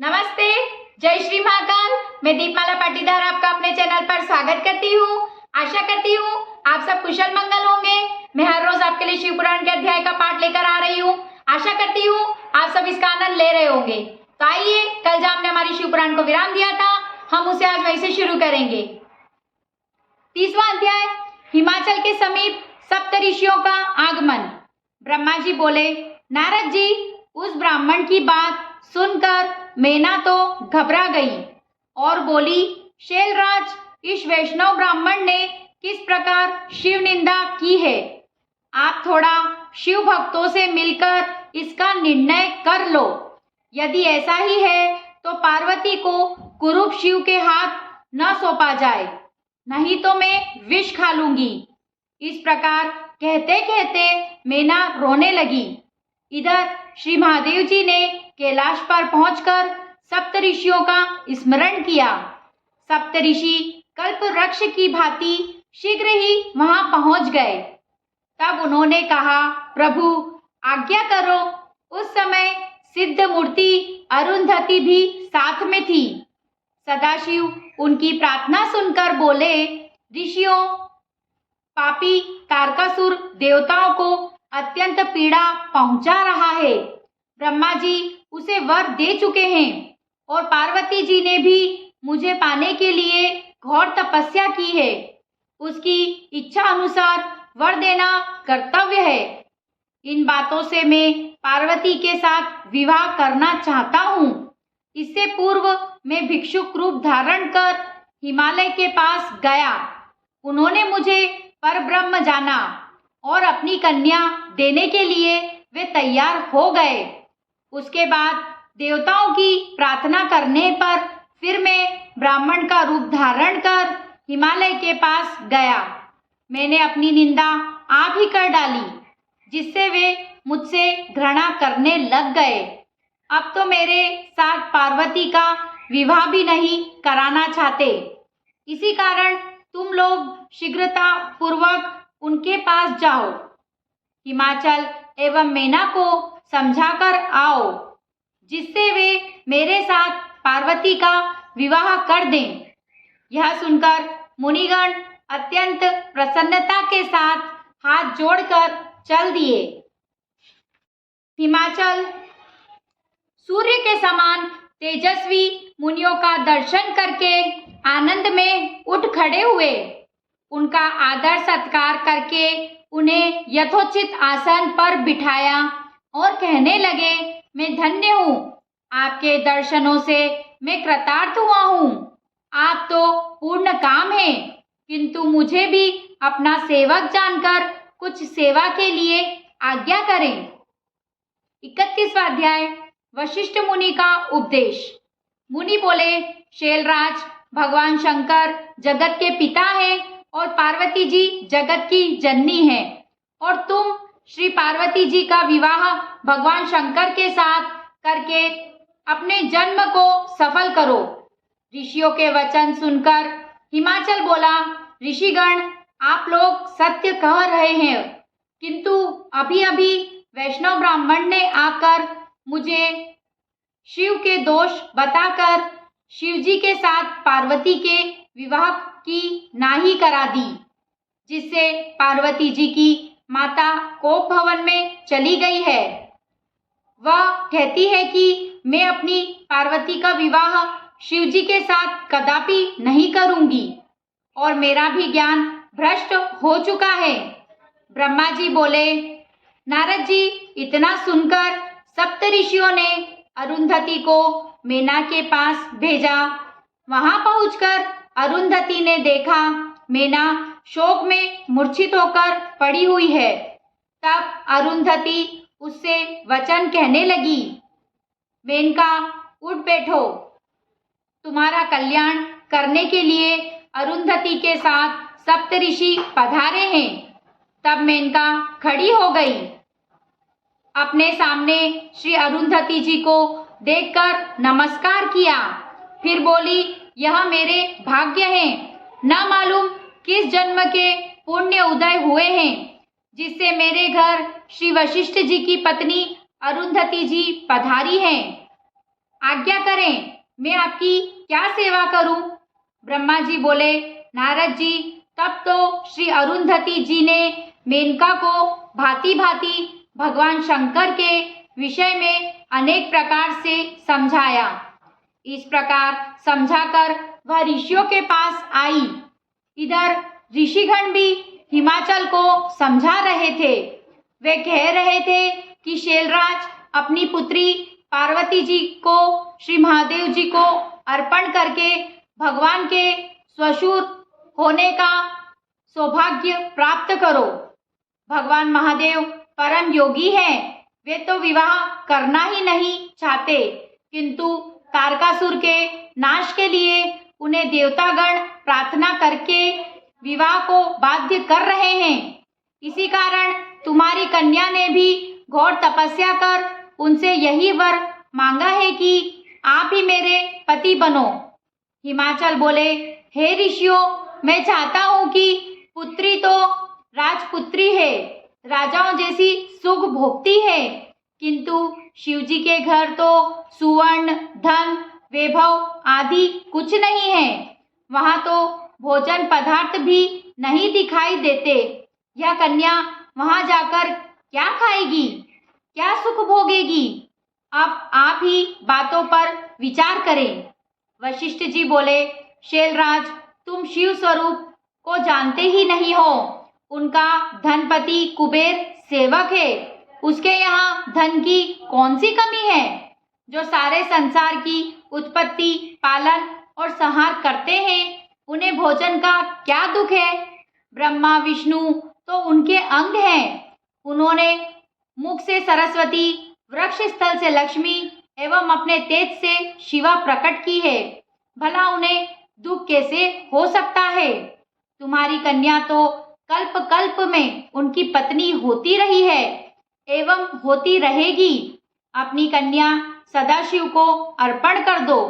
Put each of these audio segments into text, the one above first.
नमस्ते, जय श्री महाकाल। मैं दीपमाला पाटीदार आपका अपने चैनल पर स्वागत करती हूँ। आशा करती हूँ आप सब कुशल मंगल होंगे। मैं हर रोज आपके लिए शिव पुराण के अध्याय का पाठ लेकर आ रही हूँ। आशा करती हूँ आप सब इसका आनंद ले रहे होंगे। तो आइए, कल जहाँ हमने हमारी शिव पुराण को विराम दिया था, हम उसे आज वहीं से शुरू करेंगे। 30वां अध्याय, हिमाचल के समीप सप्त ऋषियों का आगमन। ब्रह्मा जी बोले, नारद जी, उस ब्राह्मण की बात सुनकर मैना तो घबरा गई और बोली, शैलराज, इस वैष्णव ब्राह्मण ने किस प्रकार शिव निंदा की है। आप थोड़ा शिव भक्तों से मिलकर इसका निर्णय कर लो। यदि ऐसा ही है तो पार्वती को कुरूप शिव के हाथ न सौंपा जाए, नहीं तो मैं विष खा लूंगी। इस प्रकार कहते कहते मैना रोने लगी। इधर श्री महादेव जी ने कैलाश पर पहुंचकर सप्त ऋषियों का स्मरण किया। सप्त ऋषि कल्प वृक्ष की भांति शीघ्र ही वहां पहुंच गए। तब उन्होंने कहा, प्रभु आज्ञा करो। उस समय सिद्ध मूर्ति अरुंधति भी साथ में थी। सदाशिव उनकी प्रार्थना सुनकर बोले, ऋषियों, पापी तारकासुर देवताओं को अत्यंत पीड़ा पहुंचा रहा है। ब्रह्मा जी उसे वर दे चुके हैं और पार्वती जी ने भी मुझे पाने के लिए घोर तपस्या की है। उसकी इच्छा अनुसार वर देना कर्तव्य है। इन बातों से मैं पार्वती के साथ विवाह करना चाहता हूँ। इससे पूर्व मैं भिक्षुक रूप धारण कर हिमालय के पास गया। उन्होंने मुझे परब्रह्म जाना और अपनी कन्या देने के लिए वे तैयार हो गए। उसके बाद देवताओं की प्रार्थना करने पर फिर मैं ब्राह्मण का रूप धारण कर हिमालय के पास गया। मैंने अपनी निंदा आप ही कर डाली, जिससे वे मुझसे घृणा करने लग गए। अब तो मेरे साथ पार्वती का विवाह भी नहीं कराना चाहते। इसी कारण तुम लोग शीघ्रता पूर्वक उनके पास जाओ। हिमाचल एवं मैना को समझाकर आओ, जिससे वे मेरे साथ पार्वती का विवाह कर दें। यह सुनकर मुनिगण अत्यंत प्रसन्नता के साथ हाथ जोड़कर चल दिए। हिमाचल सूर्य के समान तेजस्वी मुनियों का दर्शन करके आनंद में उठ खड़े हुए। उनका आदर सत्कार करके उन्हें यथोचित आसन पर बिठाया और कहने लगे, मैं धन्य हूँ। आपके दर्शनों से मैं कृतार्थ हुआ हूँ। आप तो पूर्ण काम हैं, किंतु मुझे भी अपना सेवक जानकर कुछ सेवा के लिए आज्ञा करें। 31वां अध्याय, वशिष्ठ मुनि का उपदेश। मुनि बोले, शैलराज, भगवान शंकर जगत के पिता हैं और पार्वती जी जगत की जननी हैं, और तुम श्री पार्वती जी का विवाह भगवान शंकर के साथ करके अपने जन्म को सफल करो। ऋषियों के वचन सुनकर हिमाचल बोला, ऋषिगण, आप लोग सत्य कह रहे हैं, किंतु अभी अभी वैष्णव ब्राह्मण ने आकर मुझे शिव के दोष बताकर शिव जी के साथ पार्वती के विवाह की नाहीं करा दी, जिससे पार्वती जी की माता कोप भवन में चली गई है। वह कहती है कि मैं अपनी पार्वती का विवाह शिव जी के साथ कदापि नहीं करूंगी और मेरा भी ज्ञान भ्रष्ट हो चुका है। ब्रह्मा जी बोले, नारद जी, इतना सुनकर सप्त ऋषियों ने अरुंधति को मैना के पास भेजा। वहां पहुंचकर अरुंधति ने देखा मैना शोक में मूर्छित होकर पड़ी हुई है। तब अरुंधति उससे वचन कहने लगी, मेनका, उठ बैठो। तुम्हारा कल्याण करने के लिए अरुंधति के साथ सप्त ऋषि पधारे हैं। तब मेनका खड़ी हो गई। अपने सामने श्री अरुंधति जी को देखकर नमस्कार किया। फिर बोली, यह मेरे भाग्य हैं। न मालूम किस जन्म के पुण्य उदय हुए हैं, जिससे मेरे घर श्री वशिष्ठ जी की पत्नी अरुंधति जी पधारी हैं। आज्ञा करें, मैं आपकी क्या सेवा करूं? ब्रह्मा जी बोले, नारद जी, तब तो श्री अरुंधति जी ने मेनका को भांति भांति भगवान शंकर के विषय में अनेक प्रकार से समझाया। इस प्रकार समझाकर वह ऋषियों के पास आई। इधर ऋषिगण भी हिमाचल को समझा रहे थे। वे कह रहे थे कि शैलराज अपनी पुत्री पार्वती जी को श्री महादेव जी को अर्पण करके भगवान के स्वशुर होने का सौभाग्य प्राप्त करो। भगवान महादेव परम योगी हैं, वे तो विवाह करना ही नहीं चाहते, किंतु तारकासुर के नाश के लिए उन्हें देवतागण प्रार्थना करके विवाह को बाध्य कर रहे हैं। इसी कारण तुम्हारी कन्या ने भी घोर तपस्या कर उनसे यही वर मांगा है कि आप ही मेरे पति बनो। हिमाचल बोले, हे ऋषियों, मैं चाहता हूँ कि पुत्री तो राजपुत्री है, राजाओं जैसी सुख भोगती है, किंतु शिवजी के घर तो सुवर्ण, धन, वैभव आदि कुछ नहीं है। वहाँ तो भोजन पदार्थ भी नहीं दिखाई देते। यह कन्या वहाँ जाकर क्या खाएगी, क्या सुख भोगेगी? अब आप ही बातों पर विचार करें। वशिष्ठ जी बोले, शैलराज, तुम शिव स्वरूप को जानते ही नहीं हो। उनका धनपति कुबेर सेवक है, उसके यहाँ धन की कौन सी कमी है? जो सारे संसार की उत्पत्ति, पालन और संहार करते हैं, उन्हें भोजन का क्या दुख है? ब्रह्मा विष्णु तो उनके अंग हैं। उन्होंने मुख से सरस्वती, वृक्ष स्थल से लक्ष्मी एवं अपने तेज से शिवा प्रकट की है। भला उन्हें दुख कैसे हो सकता है? तुम्हारी कन्या तो कल्प कल्प में उनकी पत्नी होती रही है एवं होती रहेगी। अपनी कन्या सदाशिव को अर्पण कर दो।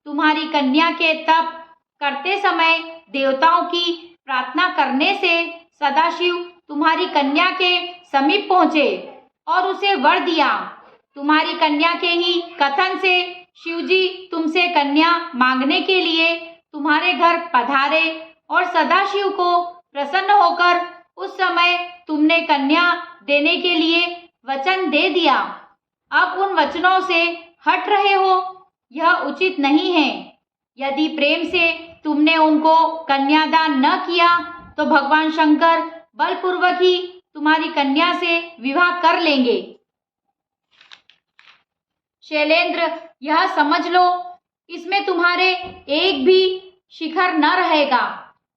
तुम्हारी कन्या के तप करते समय देवताओं की प्रार्थना करने से सदाशिव तुम्हारी कन्या के समीप पहुँचे और उसे वर दिया। तुम्हारी कन्या के ही कथन से शिवजी तुमसे कन्या मांगने के लिए तुम्हारे घर पधारे और सदाशिव को प्रसन्न होकर उस समय तुमने कन्या देने के लिए वचन दे दिया। अब उन वचनों से हट रहे हो, यह उचित नहीं है। यदि प्रेम से तुमने उनको कन्यादान न किया तो भगवान शंकर बलपूर्वक ही तुम्हारी कन्या से विवाह कर लेंगे। शैलेंद्र, यह समझ लो, इसमें तुम्हारे एक भी शिखर न रहेगा।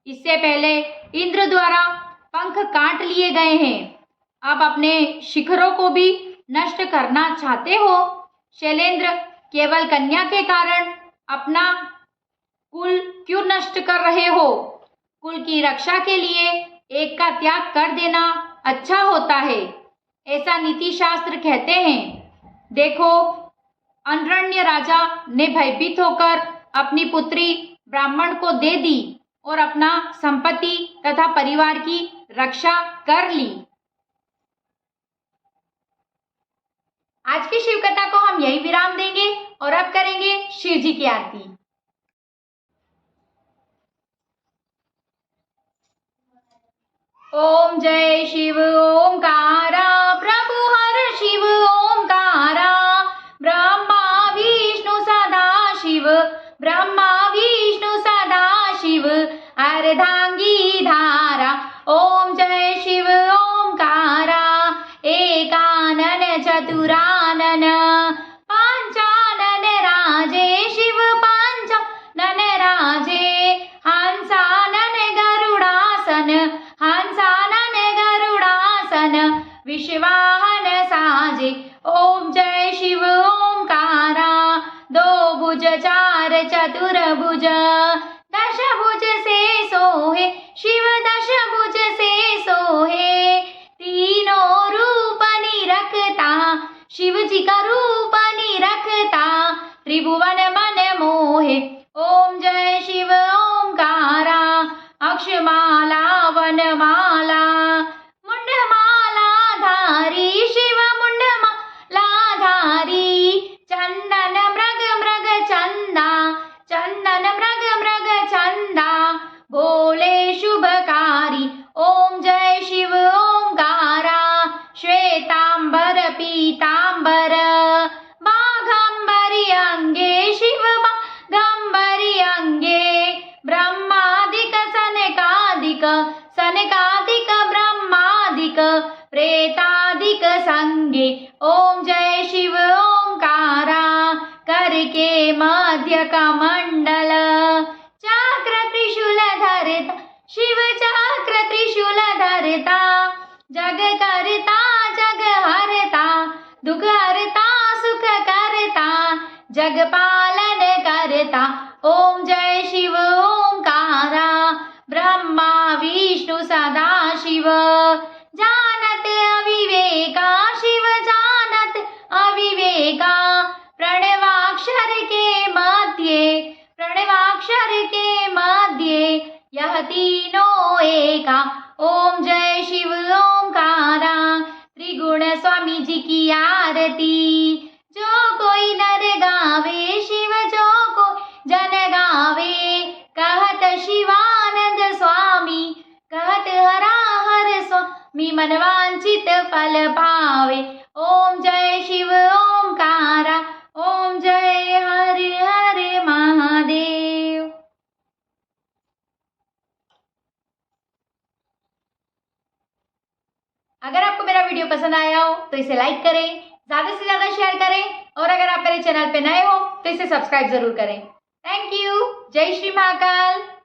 इससे पहले इंद्र द्वारा पंख काट लिए गए हैं, अब अपने शिखरों को भी नष्ट करना चाहते हो। शैलेंद्र, केवल कन्या के कारण अपना कुल क्यों नष्ट कर रहे हो? कुल की रक्षा के लिए एक का त्याग कर देना अच्छा होता है, ऐसा नीति शास्त्र कहते हैं। देखो, अनरण्य राजा ने भयभीत होकर अपनी पुत्री ब्राह्मण को दे दी और अपना संपत्ति तथा परिवार की रक्षा कर ली। आज की शिव कथा को हम यही विराम देंगे और अब करेंगे शिव जी की आरती। ओम जय शिव ओंकारा, प्रभु हर शिव ओंकारा, ब्रह्मा विष्णु सदा शिव, ब्रह्मा विष्णु सदा शिव, अर्धांगी धारा। ओम जय शिव ओंकारा, एकानन चतुरानन, पंचानन राजे शिव, पंचानन राजे, हंसानन गरुड़ासन, हंसानन गरुड़ासन, विश्वाहन साजे। ओम जय शिव ओंकारा, दो भुज चार चतुर्भुज, दश भुज से सोहे शिव, दश भुज से सोहे, तीनों रूप निरखता शिव जी का रूप निरखता, त्रिभुवन मन मोहे। ओम जय शिव ओंकारा, अक्षमाला वनमाला, मुंडमाला धारी शिव, मुंडमाला धारी, चंदन मृग के मध्य कमंडल, चक्र त्रिशूल धरता शिव चक्र त्रिशूल धरता, जग करता जग हरता, दुख हरता सुख करता, जग पालन करता। ओम जय शिव ओंकारा, ब्रह्मा विष्णु सदा शिव, जानत अविवेका शिव जानत अविवेका, प्रणवाक्षर के मध्य, प्रणवाक्षर के मध्य यह तीनों एका। ओम जय शिव ओंकारा, त्रिगुण स्वामी जी की आरती, जो कोई नर गावे शिव जो को जन गावे, कहत शिवानंद स्वामी, कहत हरा हर स्वामी, मनवांचित फल पावे। ओम जय शिव ओंकारा, ओम जय हरे हरे महादेव। अगर आपको मेरा वीडियो पसंद आया हो तो इसे लाइक करें, ज्यादा से ज्यादा शेयर करें, और अगर आप मेरे चैनल पे नए हो तो इसे सब्सक्राइब जरूर करें। Thank you. जय श्री महाकाल।